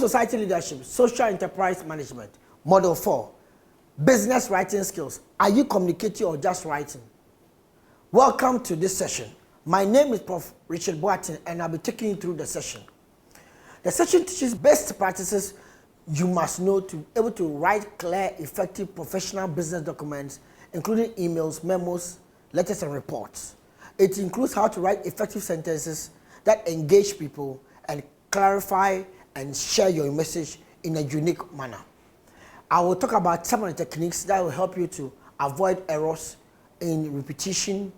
society leadership, social enterprise management. Model 4, business writing skills. Are you communicating or just writing? Welcome to this session. My name is Prof. Richard Boateng, and I'll be taking you through the session. The session teaches best practices you must know to be able to write clear, effective, professional business documents, including emails, memos, letters, and reports. It includes how to write effective sentences that engage people and clarify and share your message in a unique manner. I will talk about some of the techniques that will help you to avoid errors in repetition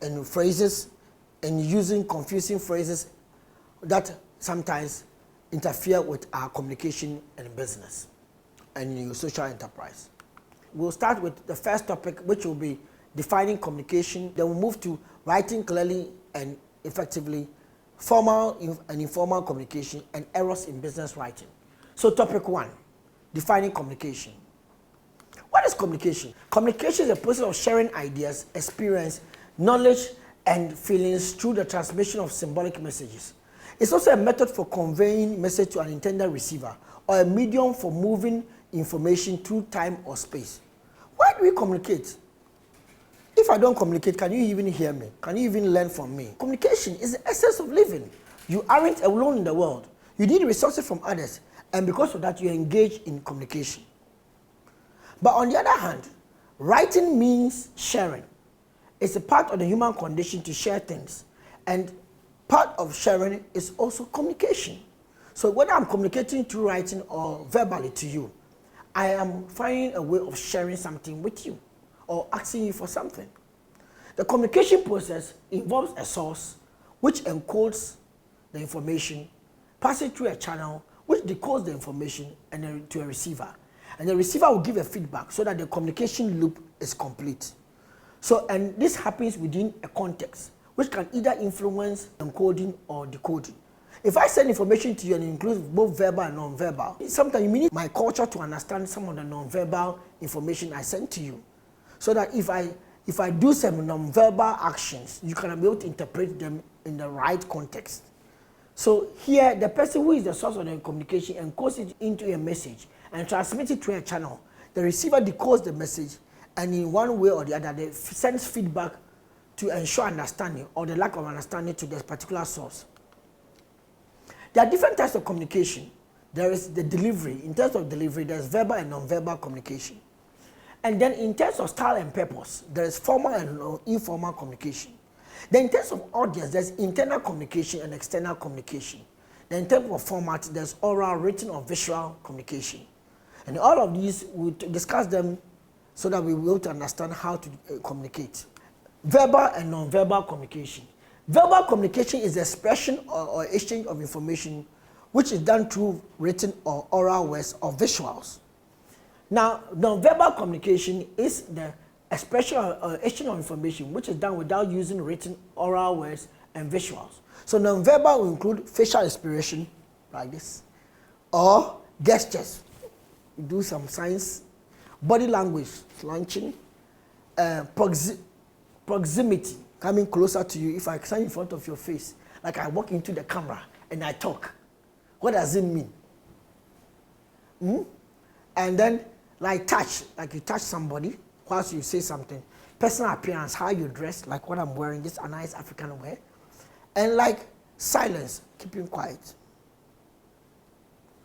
and phrases and using confusing phrases that sometimes interfere with our communication and business and your social enterprise. We'll start with the first topic, which will be defining communication. Then we'll move to writing clearly and effectively, formal and informal communication, and errors in business writing. So topic 1, defining communication. What is communication? Communication is a process of sharing ideas, experience, knowledge, and feelings through the transmission of symbolic messages. It's also a method for conveying message to an intended receiver, or a medium for moving information through time or space. Why do we communicate? If I don't communicate, can you even hear me? Can you even learn from me? Communication is the essence of living. You aren't alone in the world. You need resources from others, and because of that, you engage in communication. But on the other hand, writing means sharing. It's a part of the human condition to share things, and part of sharing is also communication. So whether I'm communicating through writing or verbally to you, I am finding a way of sharing something with you or asking you for something. The communication process involves a source which encodes the information, passes through a channel which decodes the information and then to a receiver. And the receiver will give a feedback so that the communication loop is complete. So, and this happens within a context which can either influence encoding or decoding. If I send information to you and it includes both verbal and non-verbal, sometimes you need my culture to understand some of the non-verbal information I send to you. So that if I do some non-verbal actions, you can be able to interpret them in the right context. So here, the person who is the source of the communication encodes it into a message and transmits it through a channel. The receiver decodes the message, and in one way or the other, they sends feedback to ensure understanding or the lack of understanding to the particular source. There are different types of communication. There is the delivery. In terms of delivery, there's verbal and non-verbal communication. And then in terms of style and purpose, there is formal and informal communication. Then in terms of audience, there's internal communication and external communication. Then in terms of format, there's oral, written, or visual communication. And all of these, we'll discuss them so that we will be able to understand how to communicate. Verbal and non-verbal communication. Verbal communication is the expression or exchange of information which is done through written or oral words or visuals. Now, non-verbal communication is the expression or exchange of information which is done without using written, oral words, and visuals. So non-verbal will include facial expression, like this, or gestures. You do some signs, body language, slouching, proximity, coming closer to you. If I stand in front of your face, like I walk into the camera and I talk, what does it mean? And then, like touch, like you touch somebody whilst you say something. Personal appearance, how you dress, like what I'm wearing, just a nice African wear. And like silence, keeping quiet.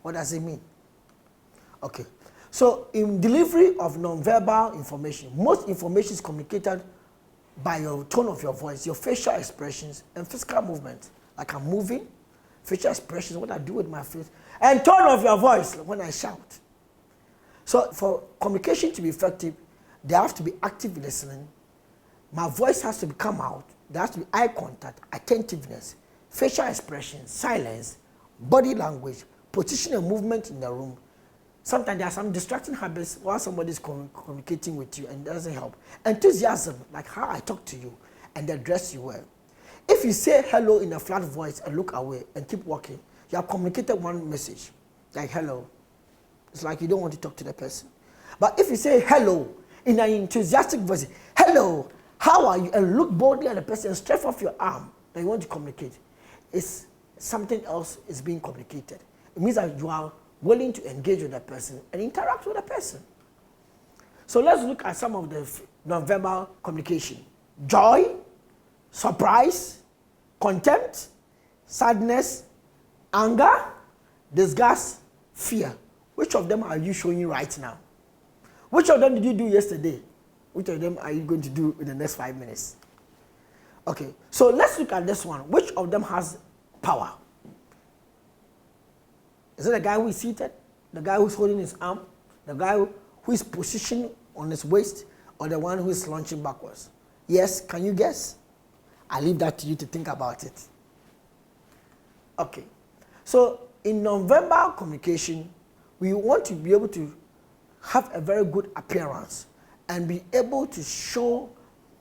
What does it mean? Okay. So in delivery of non-verbal information, most information is communicated by your tone of your voice, your facial expressions, and physical movement. Like I'm moving, facial expressions, what I do with my face, and tone of your voice when I shout. So for communication to be effective, there have to be active listening. My voice has to come out. There has to be eye contact, attentiveness, facial expression, silence, body language, position and movement in the room. Sometimes there are some distracting habits while somebody is communicating with you and it doesn't help. Enthusiasm, like how I talk to you and address you well. If you say hello in a flat voice and look away and keep walking, you have communicated one message, like hello. It's like you don't want to talk to the person. But if you say hello in an enthusiastic voice, hello, how are you? And look boldly at the person and stretch off your arm that you want to communicate. It's something else is being communicated. It means that you are willing to engage with the person and interact with the person. So let's look at some of the non-verbal communication. Joy, surprise, contempt, sadness, anger, disgust, fear. Which of them are you showing right now? Which of them did you do yesterday? Which of them are you going to do in the next 5 minutes? Okay, so let's look at this one. Which of them has power? Is it the guy who is seated? The guy who's holding his arm? The guy who is positioned on his waist? Or the one who is launching backwards? Yes, can you guess? I leave that to you to think about it. Okay, so in non-verbal communication, we want to be able to have a very good appearance and be able to show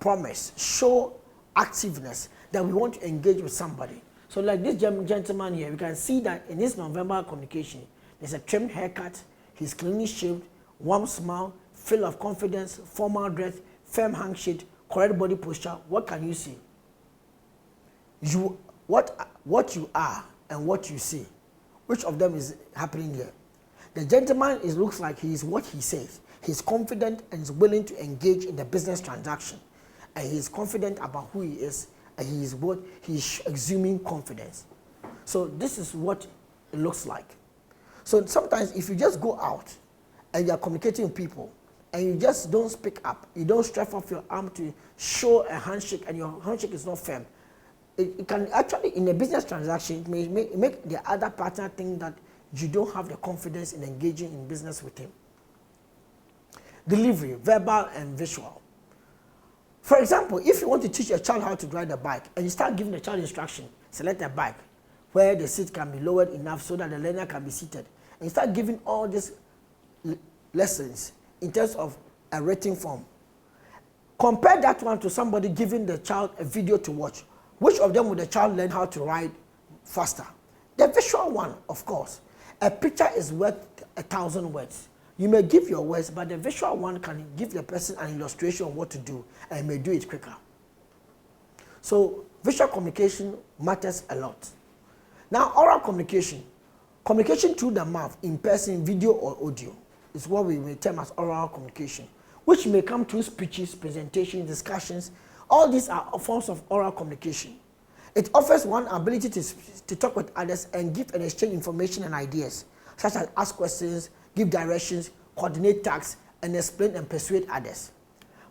promise, show activeness that we want to engage with somebody. So like this gentleman here, we can see that in his non-verbal communication, there's a trimmed haircut, he's cleanly shaved, warm smile, full of confidence, formal dress, firm handshake, correct body posture. What can you see? What you are and what you see. Which of them is happening here? The gentleman looks like he is what he says. He's confident and is willing to engage in the business transaction. And he is confident about who he is, and he's exuding confidence. So this is what it looks like. So sometimes if you just go out and you're communicating with people and you just don't speak up, you don't stretch off your arm to show a handshake and your handshake is not firm, it can actually, in a business transaction, it may make the other partner think that you don't have the confidence in engaging in business with him. Delivery, verbal and visual. For example, if you want to teach a child how to ride a bike and you start giving the child instruction, select a bike where the seat can be lowered enough so that the learner can be seated, and you start giving all these lessons in terms of a written form. Compare that one to somebody giving the child a video to watch. Which of them would the child learn how to ride faster? The visual one, of course. A picture is worth 1,000 words. You may give your words, but the visual one can give the person an illustration of what to do, and may do it quicker. So visual communication matters a lot. Now, oral communication. Communication through the mouth, in person, video or audio, is what we may term as oral communication, which may come through speeches, presentations, discussions. All these are forms of oral communication. It offers one ability to talk with others and give and exchange information and ideas, such as ask questions, give directions, coordinate tasks, and explain and persuade others.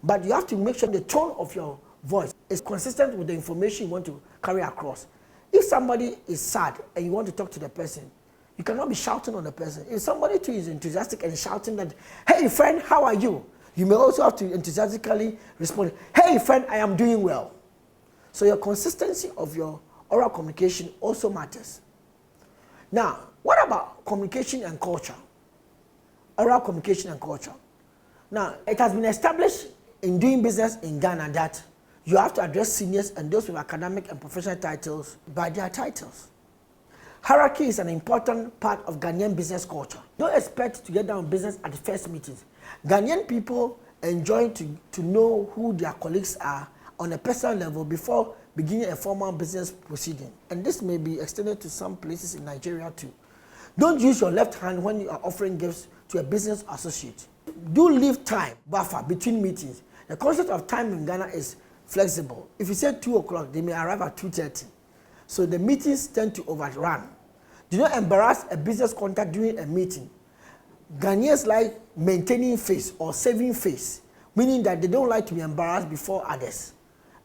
But you have to make sure the tone of your voice is consistent with the information you want to carry across. If somebody is sad and you want to talk to the person, you cannot be shouting on the person. If somebody too is enthusiastic and shouting that, "Hey friend, how are you?" You may also have to enthusiastically respond, "Hey friend, I am doing well." So your consistency of your oral communication also matters. Now, what about communication and culture? Oral communication and culture. Now, it has been established in doing business in Ghana that you have to address seniors and those with academic and professional titles by their titles. Hierarchy is an important part of Ghanaian business culture. Don't expect to get down on business at the first meetings. Ghanaian people enjoy to know who their colleagues are on a personal level before beginning a formal business proceeding. And this may be extended to some places in Nigeria too. Don't use your left hand when you are offering gifts to a business associate. Do leave time buffer between meetings. The concept of time in Ghana is flexible. If you say 2 o'clock, they may arrive at 2:30. So the meetings tend to overrun. Do not embarrass a business contact during a meeting. Ghanaians like maintaining face or saving face, meaning that they don't like to be embarrassed before others.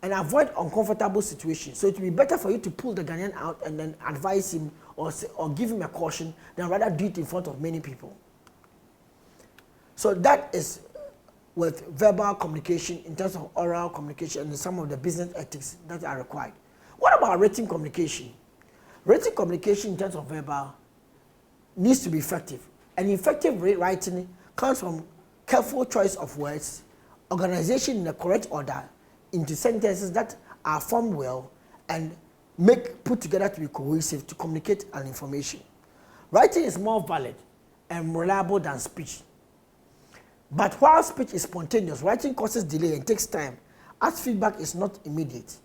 And avoid uncomfortable situations. So it will be better for you to pull the Ghanaian out and then advise him or give him a caution than rather do it in front of many people. So that is with verbal communication in terms of oral communication and some of the business ethics that are required. What about written communication? Written communication in terms of verbal needs to be effective. And effective writing comes from careful choice of words, organization in the correct order into sentences that are formed well and put together to be cohesive to communicate an information. Writing is more valid and reliable than speech. But while speech is spontaneous, writing causes delay and takes time, as feedback is not immediate.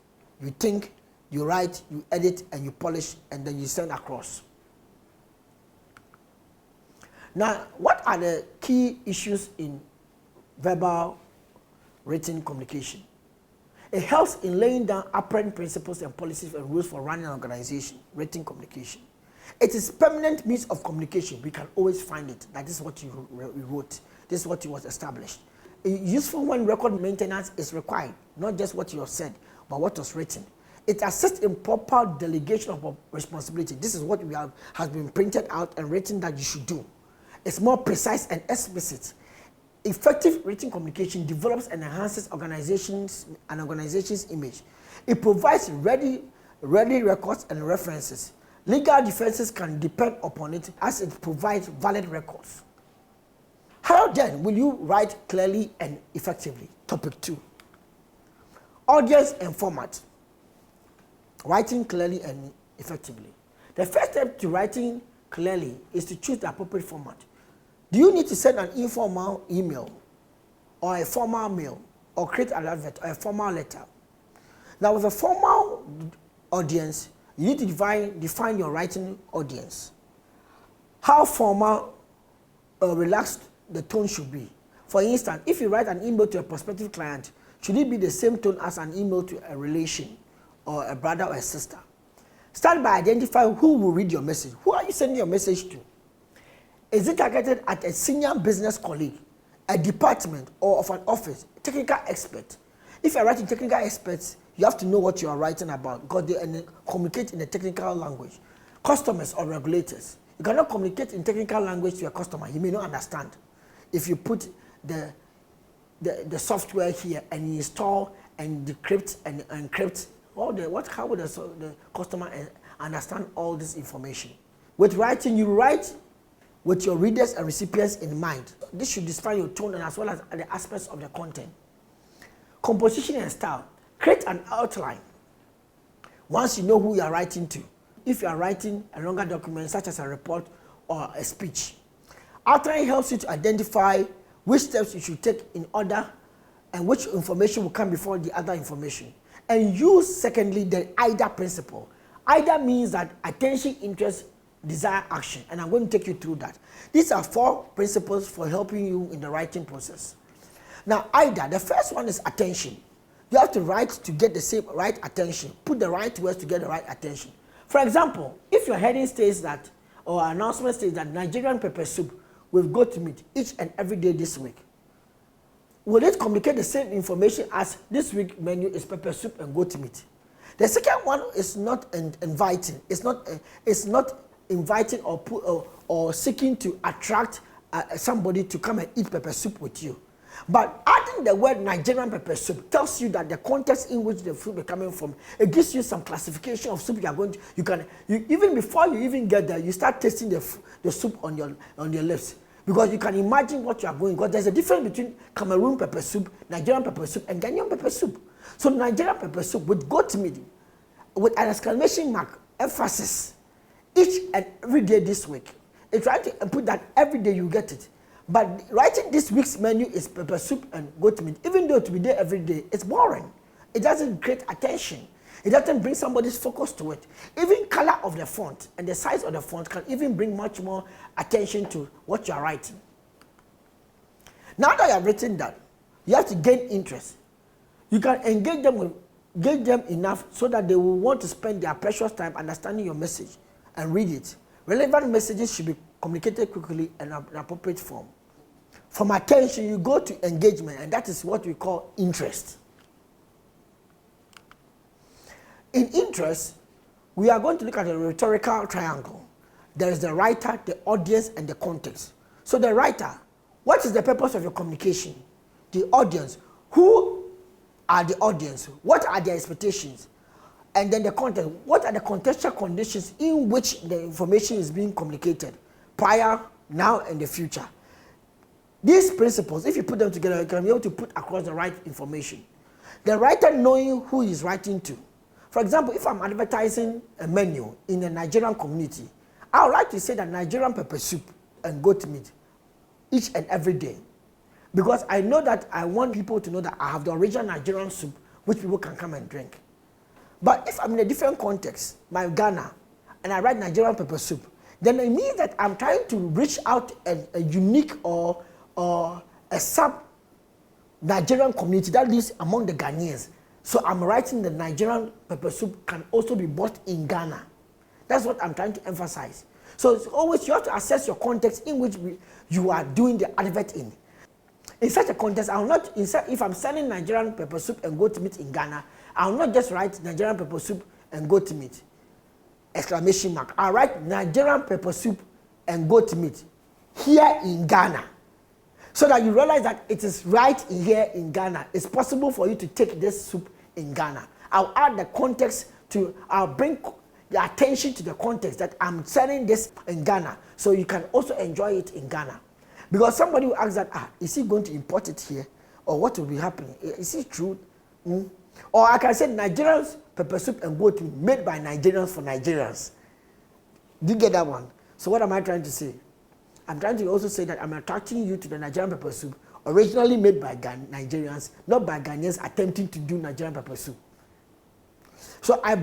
You think, you write, you edit, and you polish, and then you send across. Now, what are the key issues in verbal written communication? It helps in laying down apparent principles and policies and rules for running an organization, written communication. It is permanent means of communication. We can always find it. That is what you wrote. This is what was established. Useful when record maintenance is required, not just what you have said, but what was written. It assists in proper delegation of responsibility. This is what has been printed out and written that you should do. It's more precise and explicit. Effective written communication develops and enhances organization's image. It provides ready records and references. Legal defenses can depend upon it as it provides valid records. How then will you write clearly and effectively? Topic 2. Audience and format. Writing clearly and effectively. The first step to writing clearly is to choose the appropriate format. Do you need to send an informal email or a formal mail or create an advert or a formal letter? Now, with a formal audience, you need to define your writing audience. How formal or relaxed the tone should be. For instance, if you write an email to a prospective client, should it be the same tone as an email to a relation or a brother or a sister? Start by identifying who will read your message. Who are you sending your message to? Is it targeted at a senior business colleague, a department, or of an office, technical expert? If you're writing technical experts, you have to know what you are writing about because they communicate in a technical language. Customers or regulators. You cannot communicate in technical language to a customer. He may not understand. If you put the software here and you install and decrypt and encrypt, how would the customer understand all this information? With writing, you write with your readers and recipients in mind. This should define your tone and as well as the aspects of the content. Composition and style. Create an outline once you know who you are writing to. If you are writing a longer document such as a report or a speech. Outline helps you to identify which steps you should take in order and which information will come before the other information. And use, secondly, the IDA principle. IDA means that attention, interest, desire, action. And I'm going to take you through that. These are 4 principles for helping you in the writing process. Now, IDA, the first one is attention. You have to write to get the right attention. Put the right words to get the right attention. For example, if your heading states that, or announcement states that Nigerian pepper soup with goat meat each and every day this week, will it communicate the same information as this week's menu is pepper soup and goat meat? The second one is not inviting. It's not inviting or seeking to attract somebody to come and eat pepper soup with you. But adding the word Nigerian pepper soup tells you that the context in which the food is coming from, it gives you some classification of soup you are going to, even before you even get there, you start tasting the soup on your lips. Because you can imagine what you are going, because there's a difference between Cameroon pepper soup, Nigerian pepper soup, and Ghanaian pepper soup. So Nigerian pepper soup with goat meat, with an exclamation mark, emphasis, each and every day this week. It's trying to put that every day you get it. But writing this week's menu is pepper soup and goat meat, even though to be there every day, it's boring. It doesn't create attention. It doesn't bring somebody's focus to it. Even color of the font and the size of the font can even bring much more attention to what you are writing. Now that you have written that, you have to gain interest. You can engage them enough so that they will want to spend their precious time understanding your message and read it. Relevant messages should be communicated quickly and in an appropriate form. From attention, you go to engagement, and that is what we call interest. In interest, we are going to look at a rhetorical triangle. There is the writer, the audience, and the context. So the writer, what is the purpose of your communication? The audience, who are the audience? What are their expectations? And then the content, what are the contextual conditions in which the information is being communicated? Prior, now, and the future. These principles, if you put them together, you can be able to put across the right information. The writer knowing who he's writing to. For example, if I'm advertising a menu in the Nigerian community, I would like to say that Nigerian pepper soup and goat meat each and every day. Because I know that I want people to know that I have the original Nigerian soup which people can come and drink. But if I'm in a different context, my Ghana, and I write Nigerian pepper soup, then it means that I'm trying to reach out a unique or a sub-Nigerian community that lives among the Ghanaians. So I'm writing the Nigerian pepper soup can also be bought in Ghana. That's what I'm trying to emphasize. So it's always you have to assess your context in which you are doing the advert in. In such a context, I will not, if I'm selling Nigerian pepper soup and goat meat in Ghana, I will not just write Nigerian pepper soup and goat meat, exclamation mark. I'll write Nigerian pepper soup and goat meat here in Ghana. So that you realize that it is right here in Ghana. It's possible for you to take this soup in Ghana. I'll add the context I'll bring the attention to the context that I'm selling this in Ghana. So you can also enjoy it in Ghana. Because somebody will ask that, is he going to import it here? Or what will be happening? Is it true? Or I can say Nigerians pepper soup and goat meat made by Nigerians for Nigerians. Do you get that one? So what am I trying to say? I'm trying to also say that I'm attracting you to the Nigerian pepper soup originally made by Nigerians, not by Ghanaians attempting to do Nigerian pepper soup. So I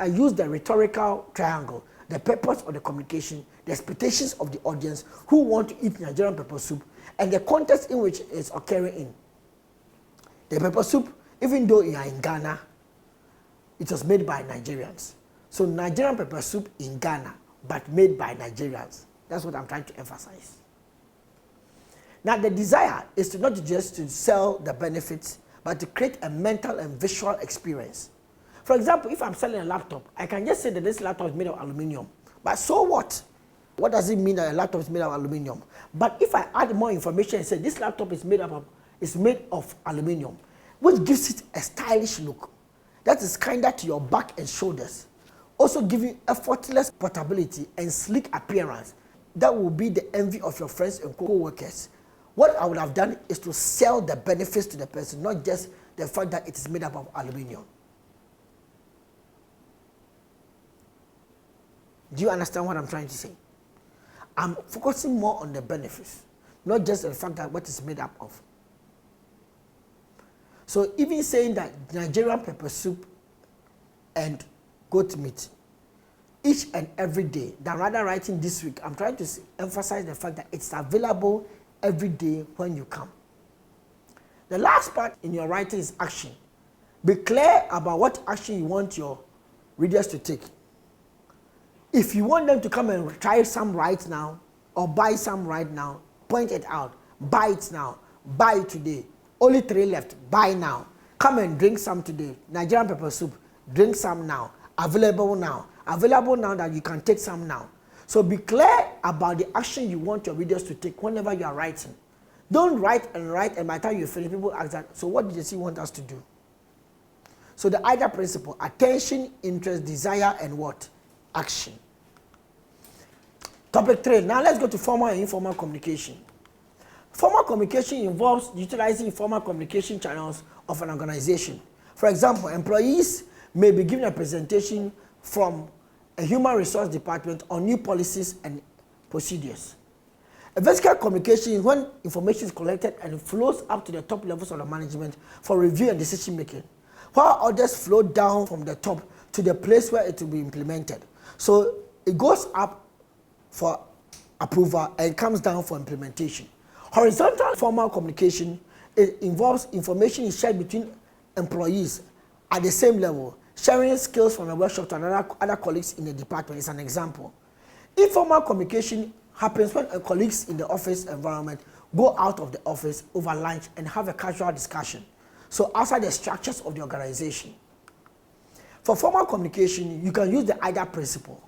use the rhetorical triangle, the purpose of the communication, the expectations of the audience who want to eat Nigerian pepper soup, and the context in which it's occurring in. The pepper soup, even though you are in Ghana, it was made by Nigerians. So Nigerian pepper soup in Ghana, but made by Nigerians. That's what I'm trying to emphasize. Now the desire is to not just to sell the benefits, but to create a mental and visual experience. For example, if I'm selling a laptop, I can just say that this laptop is made of aluminum. But so what? What does it mean that a laptop is made of aluminum? But if I add more information and say this laptop is made of aluminum, which gives it a stylish look, that is kinder to your back and shoulders, also giving effortless portability and sleek appearance, that will be the envy of your friends and co-workers. What I would have done is to sell the benefits to the person, not just the fact that it is made up of aluminum. Do you understand what I'm trying to say? I'm focusing more on the benefits, not just the fact that what it's made up of. So even saying that Nigerian pepper soup and goat meat each and every day, than rather writing this week, I'm trying to emphasize the fact that it's available every day when you come. The last part in your writing is action. Be clear about what action you want your readers to take. If you want them to come and try some right now or buy some right now, point it out. Buy it now. Buy it today. Only 3 left. Buy now. Come and drink some today. Nigerian pepper soup. Drink some now. Available now. Available now that you can take some now. So be clear about the action you want your readers to take whenever you are writing. Don't write and by the time you finish, people ask that, so what did you want us to do? So the IDA principle, attention, interest, desire, and what? Action. Topic 3. Now let's go to formal and informal communication. Formal communication involves utilizing informal communication channels of an organization. For example, employees may be given a presentation from a human resource department on new policies and procedures. A vertical communication is when information is collected and flows up to the top levels of the management for review and decision making, while others flow down from the top to the place where it will be implemented. So it goes up for approval and comes down for implementation. Horizontal formal communication, it involves information is shared between employees at the same level. Sharing skills from a workshop to other colleagues in the department is an example. Informal communication happens when colleagues in the office environment go out of the office over lunch and have a casual discussion. So outside the structures of the organization. For formal communication, you can use the IDA principle.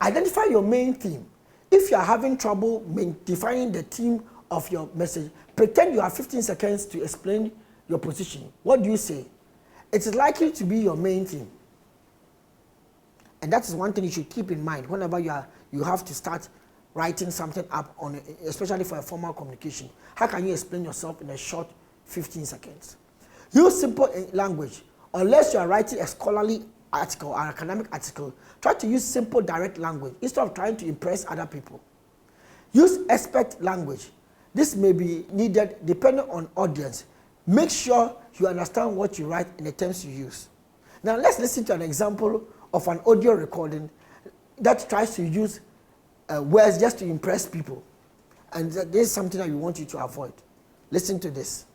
Identify your main theme. If you are having trouble defining the theme of your message, pretend you have 15 seconds to explain your position. What do you say? It is likely to be your main theme. And that is one thing you should keep in mind whenever you have to start writing something up on it, especially for a formal communication. How can you explain yourself in a short 15 seconds? Use simple language. Unless you are writing a scholarly article or academic article, try to use simple, direct language instead of trying to impress other people. Use expert language. This may be needed depending on audience. Make sure you understand what you write and the terms you use. Now let's listen to an example of an audio recording that tries to use words just to impress people. And this is something that we want you to avoid. Listen to this.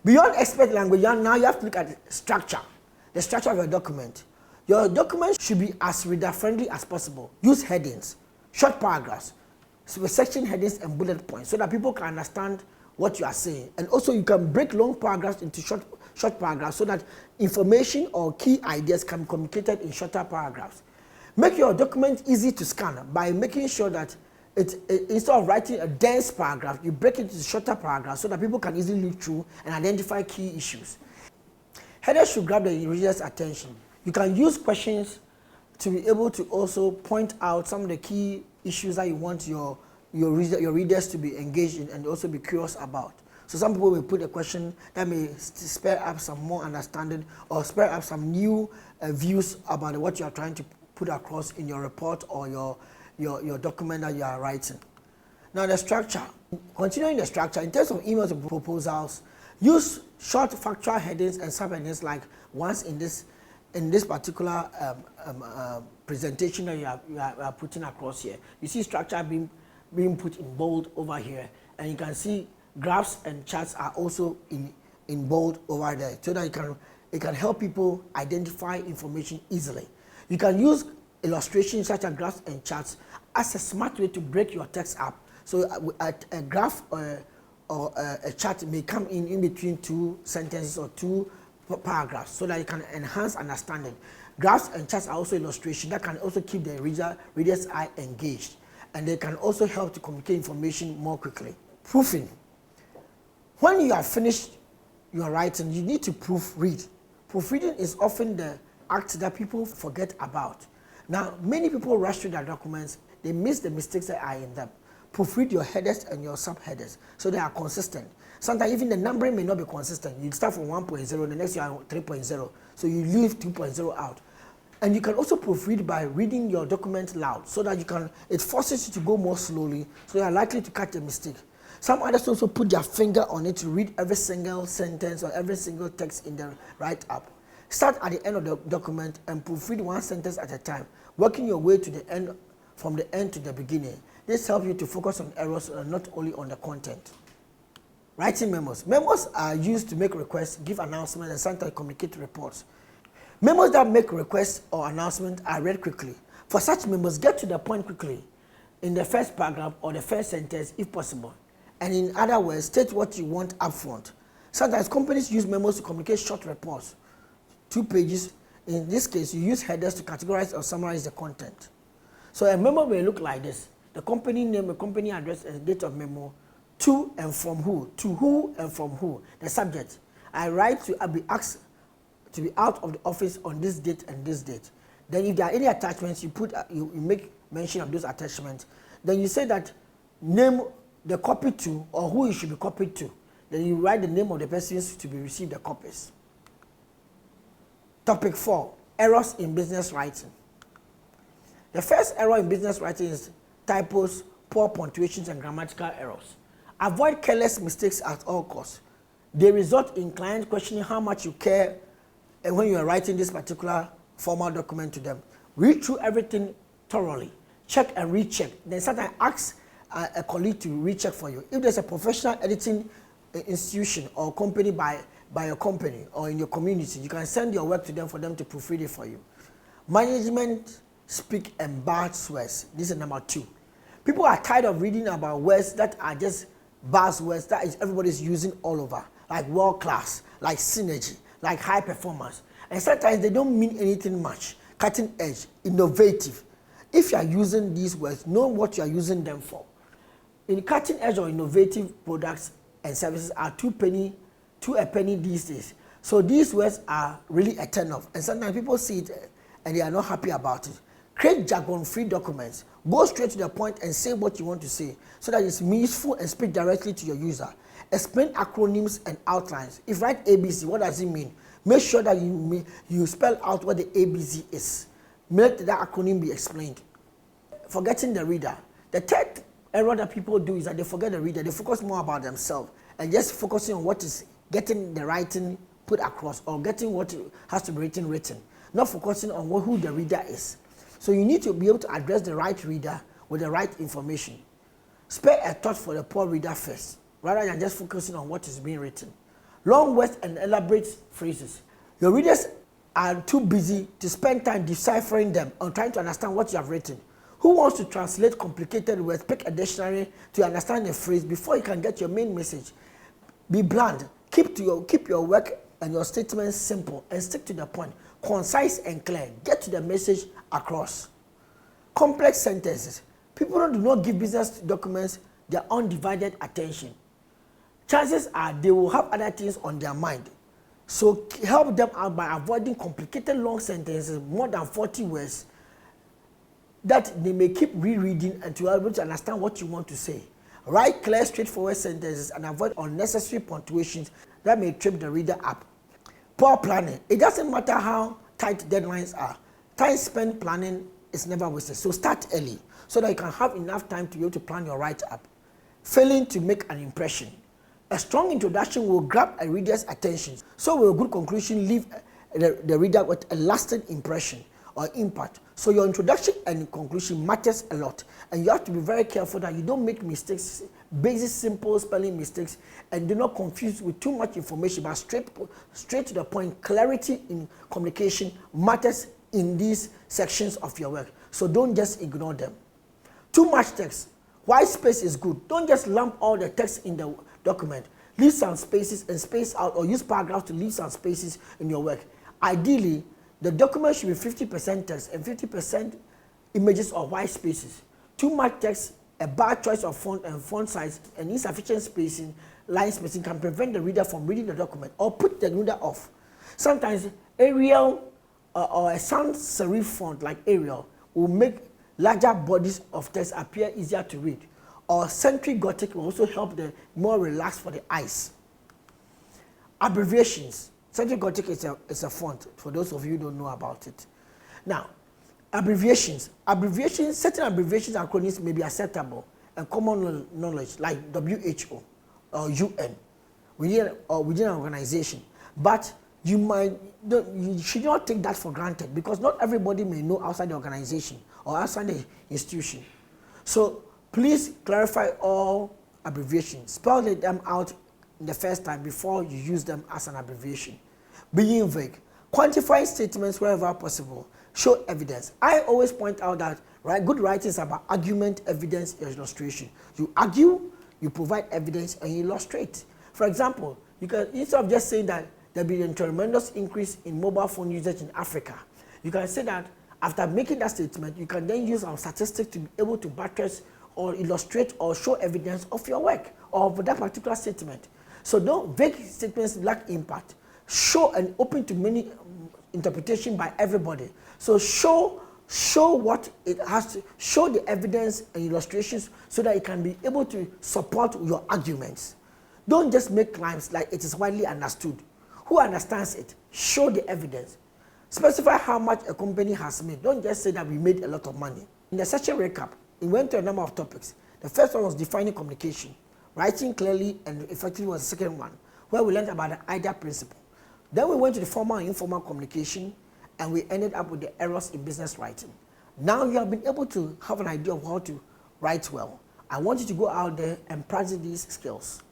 Beyond expert language, now you have to look at structure, the structure of your document. Your document should be as reader-friendly as possible. Use headings, short paragraphs, section headings and bullet points so that people can understand what you are saying. And also you can break long paragraphs into short paragraphs so that information or key ideas can be communicated in shorter paragraphs. Make your document easy to scan by making sure that instead of writing a dense paragraph, you break it into shorter paragraphs so that people can easily look through and identify key issues. Headers should grab the reader's attention. You can use questions to be able to also point out some of the key issues that you want your readers to be engaged in and also be curious about. So some people will put a question that may spur up some more understanding or spur up some new views about what you are trying to put across in your report or your document that you are writing. Now the structure. Continuing the structure, in terms of emails and proposals, use short factual headings and subheadings like ones in this particular presentation that you are putting across here. You see structure being put in bold over here, and you can see graphs and charts are also in bold over there, so that it can help people identify information easily. You can use illustrations such as graphs and charts as a smart way to break your text up. So a graph or a chart may come in between two sentences or two paragraphs so that you can enhance understanding. Graphs and charts are also illustrations that can also keep the reader's eye engaged, and they can also help to communicate information more quickly. Proofing. When you have finished your writing, you need to proofread. Proofreading is often the act that people forget about. Now, many people rush through their documents, they miss the mistakes that are in them. Proofread your headers and your subheaders so they are consistent. Sometimes even the numbering may not be consistent. You start from 1.0, the next year 3.0, so you leave 2.0 out. And you can also proofread by reading your document loud so that it forces you to go more slowly, so you are likely to catch a mistake. Some others also put their finger on it to read every single sentence or every single text in the write-up. Start at the end of the document and proofread one sentence at a time, working your way to the end, from the end to the beginning. This helps you to focus on errors and not only on the content. Writing memos. Memos are used to make requests, give announcements, and sometimes communicate reports. Memos that make requests or announcements are read quickly. For such memos, get to the point quickly in the first paragraph or the first sentence if possible. And in other words, state what you want up front. Sometimes companies use memos to communicate short reports, 2 pages. In this case, you use headers to categorize or summarize the content. So a memo may look like this: the company name, the company address, and date of memo, to and from who, to who and from who. The subject: I write to be asked to be out of the office on this date and this date. Then if there are any attachments, you make mention of those attachments. Then you say that name the copy to or who it should be copied to. Then you write the name of the persons to be received the copies. Topic 4, errors in business writing. The first error in business writing is typos, poor punctuations, and grammatical errors. Avoid careless mistakes at all costs. They result in clients questioning how much you care when you are writing this particular formal document to them. Read through everything thoroughly. Check and recheck. Then sometimes ask a colleague to recheck for you. If there's a professional editing institution or company by your company or in your community, you can send your work to them for them to proofread it for you. Management speak and buzzwords. This is number 2. People are tired of reading about words that are just buzzwords that is everybody's using all over, like world class, like synergy, like high performance. And sometimes they don't mean anything much. Cutting edge, innovative. If you are using these words, know what you are using them for. In cutting edge or innovative products and services are two a penny these days. So these words are really a turn off. And sometimes people see it and they are not happy about it. Create jargon-free documents. Go straight to the point and say what you want to say so that it's useful and speak directly to your user. Explain acronyms and outlines. If you write ABC, what does it mean? Make sure that you spell out what the ABC is. Make that acronym be explained. Forgetting the reader. The third error that people do is that they forget the reader. They focus more about themselves and just focusing on what is getting the writing put across or getting what has to be written, not focusing on who the reader is. So you need to be able to address the right reader with the right information. Spare a thought for the poor reader first, rather than just focusing on what is being written. Long words and elaborate phrases. Your readers are too busy to spend time deciphering them or trying to understand what you have written. Who wants to translate complicated words? Pick a dictionary to understand a phrase before you can get your main message. Be blunt. Keep your work and your statements simple and stick to the point. Concise and clear. Get to the message across. Complex sentences. People do not give business documents their undivided attention. Chances are they will have other things on their mind. So help them out by avoiding complicated long sentences, more than 40 words, that they may keep rereading until you are able to understand what you want to say. Write clear, straightforward sentences and avoid unnecessary punctuations that may trip the reader up. Poor planning. It doesn't matter how tight deadlines are. Time spent planning is never wasted. So start early so that you can have enough time to be able to plan your write-up. Failing to make an impression. A strong introduction will grab a reader's attention. So will a good conclusion leave the reader with a lasting impression or impact. So your introduction and conclusion matters a lot. And you have to be very careful that you don't make mistakes, basic, simple spelling mistakes, and do not confuse with too much information, but straight to the point. Clarity in communication matters in these sections of your work. So don't just ignore them. Too much text. White space is good. Don't just lump all the text in the document. Leave some spaces and space out, or use paragraphs to leave some spaces in your work. Ideally, the document should be 50% text and 50% images or white spaces. Too much text, a bad choice of font and font size, and insufficient spacing, line spacing can prevent the reader from reading the document or put the reader off. Sometimes Arial or a sans serif font like Arial will make larger bodies of text appear easier to read. Or Century Gothic will also help the more relaxed for the eyes. Abbreviations. Century Gothic is a font, for those of you who don't know about it. Now, abbreviations. Certain abbreviations and acronyms may be acceptable and common knowledge, like WHO or UN within an organization. But you should not take that for granted, because not everybody may know outside the organization or outside the institution. So please clarify all abbreviations. Spell them out the first time before you use them as an abbreviation. Being vague. Quantify statements wherever possible. Show evidence. I always point out that good writing is about argument, evidence, illustration. You argue, you provide evidence, and you illustrate. For example, you can, instead of just saying that there will be a tremendous increase in mobile phone usage in Africa, you can say that after making that statement, you can then use our statistics to be able to buttress or illustrate or show evidence of your work or of that particular statement. So vague statements lack impact. Show and open to many interpretation by everybody. So show what it has to show, the evidence and illustrations, so that it can be able to support your arguments. Don't just make claims like it is widely understood. Who understands it? Show the evidence. Specify how much a company has made. Don't just say that we made a lot of money. In the session recap, we went to a number of topics. The first one was defining communication. Writing clearly and effectively was the second one, where we learned about the IDEA principle. Then we went to the formal and informal communication, and we ended up with the errors in business writing. Now you have been able to have an idea of how to write well. I want you to go out there and practice these skills.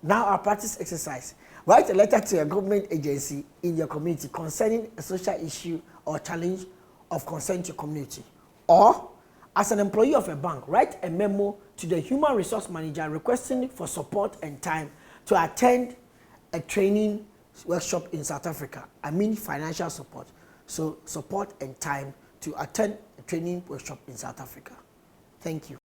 Now our practice exercise. Write a letter to a government agency in your community concerning a social issue or challenge of concern to your community. Or, as an employee of a bank, write a memo to the human resource manager requesting for support and time to attend a training workshop in South Africa. I mean financial support. So support and time to attend a training workshop in South Africa. Thank you.